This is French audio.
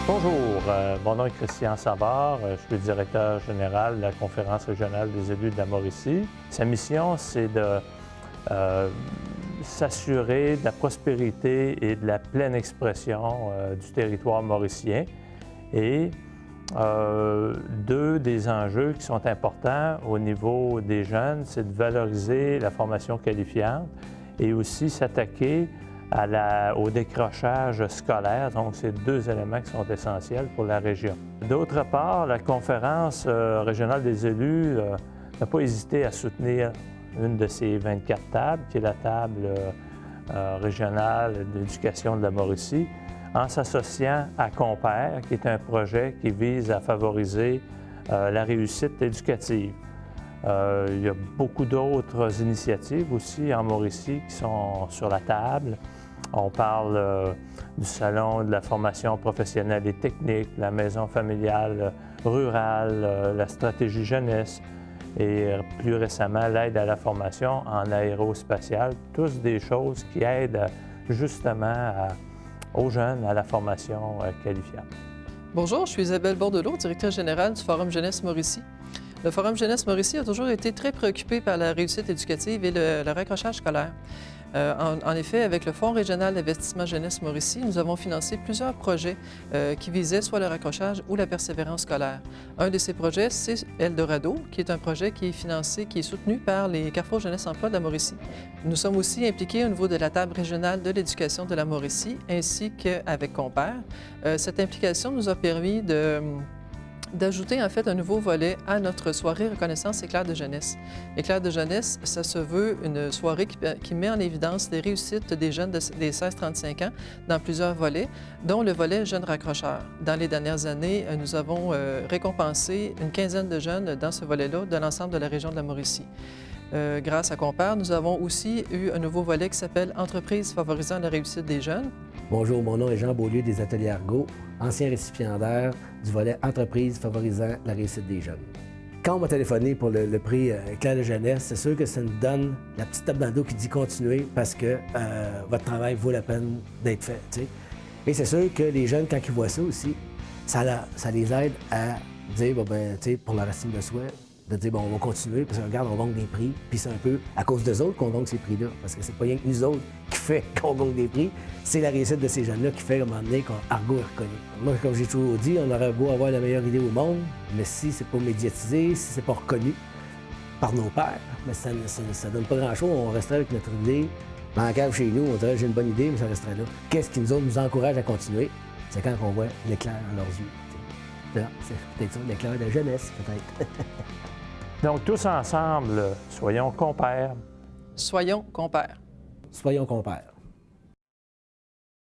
Bonjour, mon nom est Christian Savard, je suis le directeur général de la Conférence régionale des élus de la Mauricie. Sa mission, c'est de s'assurer de la prospérité et de la pleine expression du territoire mauricien. Et deux des enjeux qui sont importants au niveau des jeunes, c'est de valoriser la formation qualifiante et aussi s'attaquer au décrochage scolaire. Donc, c'est deux éléments qui sont essentiels pour la région. D'autre part, la Conférence régionale des élus n'a pas hésité à soutenir une de ces 24 tables, qui est la table régionale d'éducation de la Mauricie, en s'associant à Compère, qui est un projet qui vise à favoriser la réussite éducative. Il y a beaucoup d'autres initiatives aussi en Mauricie qui sont sur la table. On parle du Salon de la formation professionnelle et technique, la maison familiale rurale, la stratégie jeunesse et plus récemment l'aide à la formation en aérospatiale. Tous des choses qui aident justement aux jeunes à la formation qualifiante. Bonjour, je suis Isabelle Bordelot, directrice générale du Forum Jeunesse Mauricie. Le Forum Jeunesse Mauricie a toujours été très préoccupé par la réussite éducative et le raccrochage scolaire. En effet, avec le Fonds régional d'investissement jeunesse Mauricie, nous avons financé plusieurs projets qui visaient soit le raccrochage ou la persévérance scolaire. Un de ces projets, c'est Eldorado, qui est un projet qui est financé, qui est soutenu par les Carrefour Jeunesse Emploi de la Mauricie. Nous sommes aussi impliqués au niveau de la table régionale de l'éducation de la Mauricie, ainsi qu'avec Compère. Cette implication nous a permis d'ajouter en fait un nouveau volet à notre soirée reconnaissance éclair de jeunesse. Éclair de jeunesse, ça se veut une soirée qui met en évidence les réussites des jeunes des 16-35 ans dans plusieurs volets, dont le volet jeunes raccrocheurs. Dans les dernières années, nous avons récompensé une quinzaine de jeunes dans ce volet-là de l'ensemble de la région de la Mauricie. Grâce à Compère, nous avons aussi eu un nouveau volet qui s'appelle Entreprises favorisant la réussite des jeunes. Bonjour, mon nom est Jean Beaulieu des Ateliers Argot, ancien récipiendaire du volet Entreprises favorisant la réussite des jeunes. Quand on m'a téléphoné pour le prix Éclair de jeunesse, c'est sûr que ça nous donne la petite tape dans le dos qui dit continuez parce que votre travail vaut la peine d'être fait. T'sais. Et c'est sûr que les jeunes, quand ils voient ça aussi, ça les aide à dire, bon, ben, pour leur estime de soi, de dire, bon, on va continuer, parce que regarde, on gagne des prix, puis c'est un peu à cause d'eux autres qu'on gagne ces prix-là, parce que c'est pas rien que nous autres qui fait qu'on gagne des prix, c'est la réussite de ces jeunes-là qui fait, à un moment donné, qu'Argot est reconnu. Moi, comme j'ai toujours dit, on aurait beau avoir la meilleure idée au monde, mais si c'est pas médiatisé, si c'est pas reconnu par nos pairs, mais ça donne pas grand-chose, on resterait avec notre idée, dans la cave chez nous, on dirait, j'ai une bonne idée, mais ça resterait là. Qu'est-ce qui nous encourage à continuer? C'est quand on voit l'éclair dans leurs yeux. Là, c'est peut-être ça, l'éclair de jeunesse, peut-être. Donc, tous ensemble, soyons compères. Soyons Compère. Soyons compères.